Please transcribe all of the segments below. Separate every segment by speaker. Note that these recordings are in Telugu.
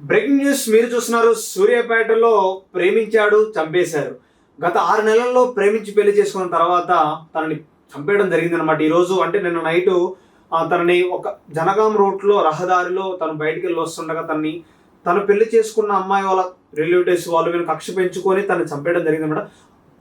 Speaker 1: బ్రేకింగ్ న్యూస్ మీరు చూస్తున్నారు. సూర్యాపేటలో ప్రేమించాడు, చంపేశారు. గత 6 నెలల్లో ప్రేమించి పెళ్లి చేసుకున్న తర్వాత తనని చంపేయడం జరిగిందనమాట. ఈరోజు అంటే నిన్న నైటు తనని ఒక జనగాం రూట్లో రహదారిలో తను బయటికి వెళ్ళి వస్తుండగా తను పెళ్లి చేసుకున్న అమ్మాయి వాళ్ళ రిలేటివ్స్ వాళ్ళు వీళ్ళు కక్ష పెంచుకొని తను చంపేయడం జరిగిందనమాట.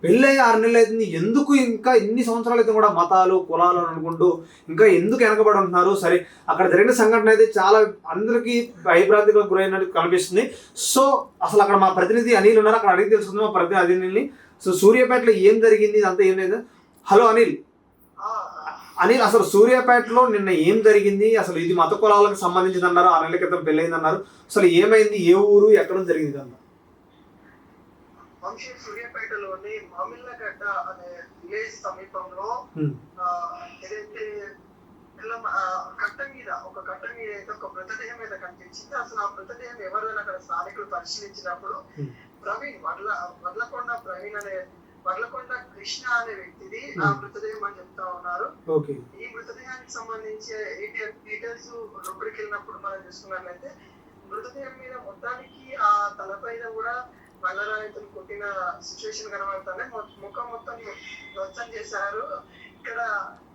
Speaker 1: పెళ్ళై 6 నెలలు అవుతుంది. ఎందుకు ఇంకా ఇన్ని సంవత్సరాలు అయితే కూడా మతాలు కులాలు అని అనుకుంటూ ఇంకా ఎందుకు వెనకబడి ఉంటున్నారు? సరే, అక్కడ జరిగిన సంఘటన అయితే చాలా అందరికీ భయభ్రాంతికి గురైనట్టు కనిపిస్తుంది. సో అసలు అక్కడ మా ప్రతినిధి అనిల్ ఉన్నారు, అక్కడ అడిగి తెలుసుకుందాం మా ప్రతినిధి అనిల్ని. సో సూర్యాపేటలో ఏం జరిగింది, ఇదంతా ఏం లేదు. హలో అనిల్. అనిల్, అసలు సూర్యాపేటలో నిన్న ఏం జరిగింది? అసలు ఇది మత కులాలకు సంబంధించింది అన్నారు, 6 నెలల క్రితం పెళ్ళైంది అన్నారు. అసలు ఏమైంది, ఏ ఊరు, ఎక్కడ జరిగింది అన్నారు?
Speaker 2: సూర్యాపేటలోని మామిళ్ళగడ్డ అనే విలేజ్ సమీపంలో ఏదైతే కట్ట మీద అయితే ఒక మృతదేహం మీద కనిపించింది. అసలు ఆ మృతదేహం ఎవరైనా అక్కడ స్థానికులు పరిశీలించినప్పుడు ప్రవీణ్ వడ్లకొండ కృష్ణ అనే వ్యక్తిది ఆ మృతదేహం అని చెప్తా ఉన్నారు. ఈ మృతదేహానికి సంబంధించి డీటెయిల్స్ లోపలికి వెళ్ళినప్పుడు మనం చూసుకున్నట్లయితే మృతదేహం మీద మొత్తానికి ఆ తలపైన కూడా మల్లరాయితులు కొట్టిన సిచ్యువేషన్ కనబడుతుంది. ముఖం మొత్తం నృత్యం చేశారు. ఇక్కడ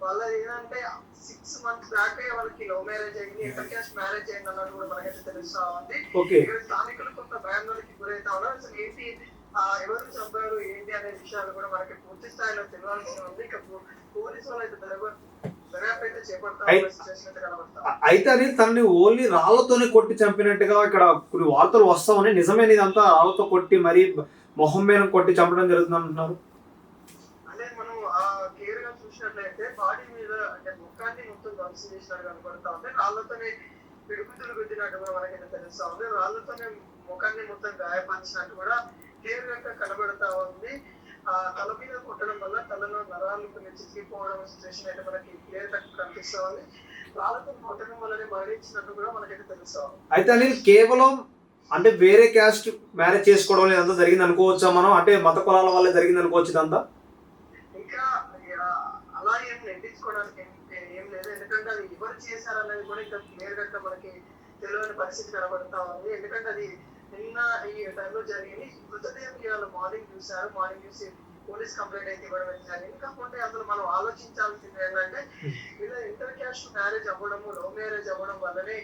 Speaker 2: వాళ్ళది ఏంటంటే 6 months బ్యాక్ వాళ్ళకి లవ్ మ్యారేజ్ అయింది, ఇంటర్ క్యాస్ట్ మ్యారేజ్ అయింది అన్నది కూడా మనకైతే తెలుస్తా ఉంది. ఇక్కడ స్థానికులు కొంత భయాందోళనకి గురైతా ఉన్నారు. అసలు ఏంటి, ఎవరు చంపారు ఏంటి అనే విషయాలు కూడా మనకి పూర్తి స్థాయిలో తెలియాల్సి ఉంది. ఇక పోలీసు వాళ్ళు అయితే దర్యాప్తు చేపడతా సిచ్యువేషన్ అయితే కనబడతా.
Speaker 1: అయితే అని తనని ఓన్లీ రాళ్లతోనే కొట్టి చంపినట్టుగా ఇక్కడ కొన్ని వార్తలు వస్తామని, నిజమైన ఇదంతా రాళ్లతో కొట్టి మరి మొహం మీద కొట్టి చంపడం జరుగుతుంది అంటున్నారు.
Speaker 2: అంటే మనం క్లియర్ గా చూసినట్లయితే బాడీ మీద అంటే ముఖాన్ని మొత్తం ధ్వంసం చేసినట్టు కనబడతా ఉంది. రాళ్లతోనే పిడుగుతులు గుద్దినట్టు కూడా మనకైతే తెలుస్తా ఉంది. రాళ్లతోనే ముఖాన్ని మొత్తం గాయపరిచినట్టు కూడా క్లియర్ గా కనబడతా ఉంది. తల మీద కొట్టడం వల్ల తలలో నరాలు కొన్ని చిక్కిపోవడం సిచ్యువేషన్ అయితే మనకి క్లియర్ గా కనిపిస్తా ఉంది. రాళ్లతో కొట్టడం వల్లనే మరణించినట్టు కూడా మనకైతే తెలుస్తా ఉంది.
Speaker 1: అయితే అని కేవలం అంటే వేరే క్యాస్ట్ మ్యారేజ్ చేసుకోవడం ఇదంతా జరిగింది అనుకోవచ్చా మనం? అంటే మత కులాల వల్ల జరిగింది అనుకోవచ్చు ఇదంతా?
Speaker 2: ఇంకా అలా ఏం నెట్టించుకోవడానికి ఏం లేదు. ఎందుకంటే అది ఎవరు చేశారనేది కూడా ఇంకా క్లియర్ గా మనకి తెలియని పరిస్థితి కనబడతా ఉంది. ఎందుకంటే అది నిన్న ఈ టైంలో జరిగింది. మృతదేహం ఇవాళ మార్నింగ్ చూసారు. మార్నింగ్ చూసి పోలీస్ కంప్లైంట్ అయితే ఇవ్వడం జరిగింది. కాకపోతే అసలు మనం ఆలోచించాల్సింది ఏంటంటే ఇలా ఇంటర్ క్యాస్ట్ మ్యారేజ్ అవ్వడము, లవ్ మ్యారేజ్ అవ్వడం వల్లనే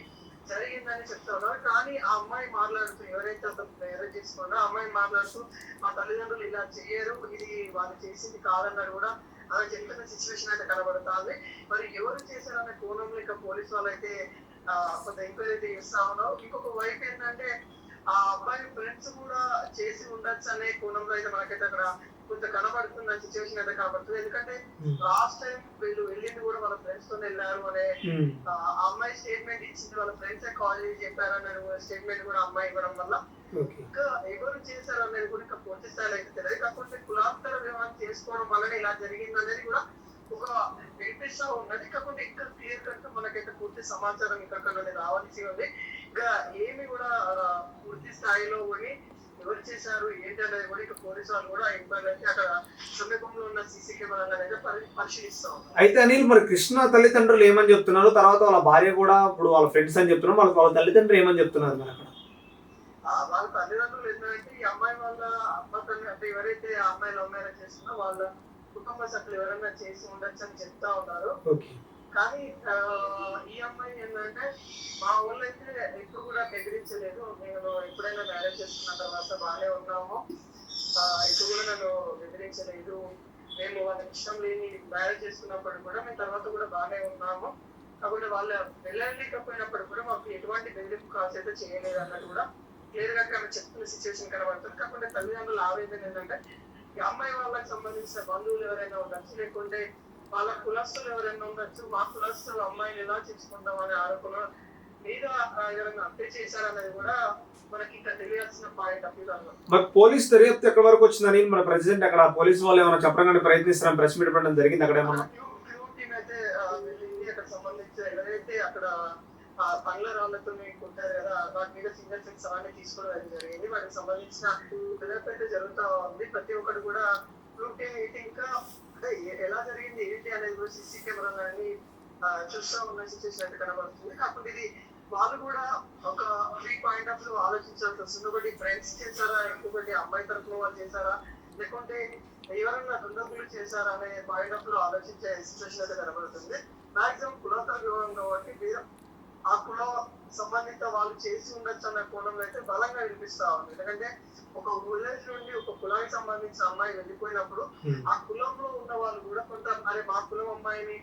Speaker 2: జరిగిందని చెప్తా ఉన్నారు. కానీ ఆ అమ్మాయి మాట్లాడుతూ, ఎవరైతే అతను మ్యారేజ్ చేసుకున్నా ఆ అమ్మాయి మాట్లాడుతూ మా తల్లిదండ్రులు ఇలా చేయరు, ఇది వాళ్ళు చేసింది కాదన్నారు కూడా అలా చెప్తున్న సిచ్యువేషన్ అయితే కనబడుతుంది. మరి ఎవరు చేశారనే కోణంలో ఇక పోలీసు వాళ్ళు అయితే కొంత ఎంక్వైరీ అయితే చేస్తా ఉన్నారు. ఇంకొక వైపు ఏంటంటే ఆ అబ్బాయి ఫ్రెండ్స్ కూడా చేసి ఉండొచ్చు అనే కోణంలో అయితే మనకైతే అక్కడ కొంత కనబడుతున్న సిచ్యువేషన్ అయితే కనబడుతుంది. ఎందుకంటే లాస్ట్ టైం వీళ్ళు వెళ్ళింది కూడా వాళ్ళ ఫ్రెండ్స్ తో వెళ్ళారు అనే అమ్మాయి స్టేట్మెంట్ ఇచ్చింది. వాళ్ళ ఫ్రెండ్స్ కాల్ చేసి చెప్పారనే స్టేట్మెంట్ కూడా అమ్మాయి ఇవ్వడం వల్ల ఇంకా ఎవరు చేశారు అనేది కూడా ఇంకా పూర్తి స్థాయిలో అయితే తెలియదు. కాకపోతే కులాంతర వివాహం చేసుకోవడం వల్లనే ఇలా జరిగింది అనేది కూడా ఒక వినిపిస్తా ఉన్నది. కాకపోతే ఇంకా క్లియర్ కట్ మనకైతే పూర్తి సమాచారం ఇక్కడ రావాల్సి ఉంది. ఇంకా ఏమి కూడా పూర్తి స్థాయిలో కూడా ఎవరు చేశారు ఏంటి అనేది కూడా ఇక పోలీసు వాళ్ళు కూడా ఎంక్వైరీ అయితే అక్కడ సమీపంలో ఉన్న సీసీ కెమెరాలు అయితే పరిశీలిస్తా ఉన్నారు.
Speaker 1: అయితే అనిల్, మరి కృష్ణ తల్లిదండ్రులు ఏమని చెప్తున్నారు? తర్వాత వాళ్ళ భార్య కూడా ఇప్పుడు వాళ్ళ ఫ్రెండ్స్ అని చెప్తున్నారు. వాళ్ళ తల్లిదండ్రులు ఏమని చెప్తున్నారు మరి అక్కడ?
Speaker 2: వాళ్ళ తల్లిదండ్రులు ఏంటంటే ఈ అమ్మాయి వాళ్ళ అమ్మ తల్లి అంటే ఎవరైతే ఆ అమ్మాయి లవ్ మ్యారేజ్ చేస్తుందో వాళ్ళ కుటుంబ సభ్యులు ఎవరైనా చేసి ఉండొచ్చు అని చెప్తా ఉన్నారు. కానీ ఈ అమ్మాయి ఏంటంటే మా ఊళ్ళో అయితే ఎప్పుడు కూడా బెదిరించలేదు. నేను ఎప్పుడైనా మ్యారేజ్ చేసుకున్న తర్వాత బాగానే ఉన్నాము, ఇప్పుడు కూడా నన్ను బెదిరించలేదు. మేము వాళ్ళకి ఇష్టం లేని మ్యారేజ్ చేసుకున్నప్పుడు కూడా మేము తర్వాత కూడా బాగానే ఉన్నాము. కాబట్టి వాళ్ళు వెళ్ళలేకపోయినప్పుడు కూడా మాకు ఎటువంటి బెదిరింపు కాల్స్ అయితే చేయలేదు అన్నట్టు కూడా క్లియర్ గా చెప్తున్న సిచ్యువేషన్ కనబడుతుంది. కాకపోతే తల్లిదండ్రుల ఆవేదన ఏంటంటే ఈ అమ్మాయి వాళ్ళకి సంబంధించిన బంధువులు ఎవరైనా ఉండొచ్చు, లేకుంటే వాళ్ళ కులస్తులు ఎవరైనా ఉండొచ్చు, మా కులస్తులు అమ్మాయిని ఎలా చేసుకుంటాం అనే ఆరోపణ మీద ఎవరైనా హత్య చేశారనేది కూడా మనకి ఇంకా తెలియాల్సిన పాయింట్ అభిప్రాయం.
Speaker 1: మరి పోలీస్ దర్యాప్తు ఎక్కడి వరకు వచ్చిందని మన ప్రెసిడెంట్ అక్కడ పోలీసు వాళ్ళు ఏమైనా చెప్పడానికి ప్రయత్నిస్తారని ప్రెస్ మీట్ పెట్టడం జరిగింది అక్కడ ఏమన్నా?
Speaker 2: టీమ్ అయితే వెళ్ళింది. అక్కడ సంబంధించి ఎవరైతే అక్కడ పండ్ల రాళ్లతో కొట్టారు కదా వాటి మీద ఫింగర్ ప్రింట్స్ అవన్నీ తీసుకోవడం జరిగింది. వాటికి సంబంధించిన దర్యాప్తు అయితే జరుగుతూ ఉంది. ప్రతి ఒక్కరు కూడా గ్రూప్ టీమ్ అయితే ఇంకా ఎలా జరిగింది ఏంటి అనేది కూడా సీసీ కెమెరాలని చూస్తూ ఉన్న సిచ్యువేషన్ అయితే కనబడుతుంది. కాకపోతే ఇది వాళ్ళు కూడా ఒక ఫ్రీ పాయింట్ ఆఫ్ వ్యూ ఆలోచించాల్సి వస్తుంది. ఒకటి ఫ్రెండ్స్ చేశారా, ఇంకొకటి అమ్మాయి తరఫున వాళ్ళు చేశారా, లేకుంటే ఎవరైనా దుండగులు చేశారా అనే పాయింట్ ఆఫ్ లో ఆలోచించే సిచ్యువేషన్ అయితే కనబడుతుంది. మాక్సిమం కులతర వివాహం కాబట్టి వీరు ఆ కుల సంబంధిత వాళ్ళు చేసి ఉండొచ్చు అన్న కోణంలో అయితే బలంగా వినిపిస్తా ఉంది. ఎందుకంటే ఒక విలేజ్ నుండి ఒక కులానికి సంబంధించిన అమ్మాయి వెళ్ళిపోయినప్పుడు ఆ కులంలో ఉన్న వాళ్ళు కూడా కొంత అరే మా కులం అమ్మాయిని,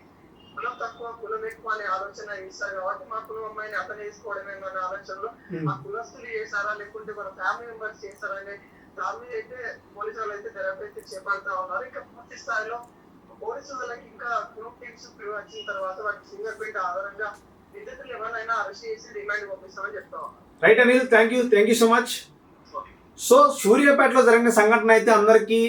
Speaker 2: కులం తక్కువ కులం ఎక్కువ అనే ఆలోచన ఇస్తారు కాబట్టి మా కులం అమ్మాయిని అతను వేసుకోవడమే అనే ఆలోచనలో ఆ కులస్తులు చేశారా లేకుంటే మన ఫ్యామిలీ మెంబర్స్ చేశారా అనే దాని మీద అయితే పోలీసు వాళ్ళు అయితే దర్యాప్తు చేపడతా ఉన్నారు. ఇంకా పూర్తి స్థాయిలో పోలీసు వాళ్ళకి ఇంకా గ్రూప్ టీమ్స్ వచ్చిన తర్వాత వాటి ఫింగర్ ప్రింట్ ఆధారంగా నిందితులు ఎవరైనా అరెస్ట్ చేసి రిమాండ్ పంపిస్తామని చెప్తా ఉన్నారు.
Speaker 1: Right Anil, thank you so much. So సూర్యాపేటలో జరిగిన సంఘటన అయితే అందరికీ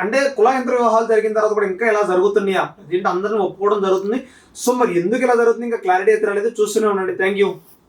Speaker 1: అంటే కులాంతర వివాహాలు జరిగిన తర్వాత కూడా ఇంకా ఇలా జరుగుతున్నాయా దీంట్లో అందరిని ఒప్పుకోవడం జరుగుతుంది. సో మరి ఎందుకు ఇలా జరుగుతుంది ఇంకా క్లారిటీ అయితే రాలేదు, చూస్తూనే ఉండండి. Thank you.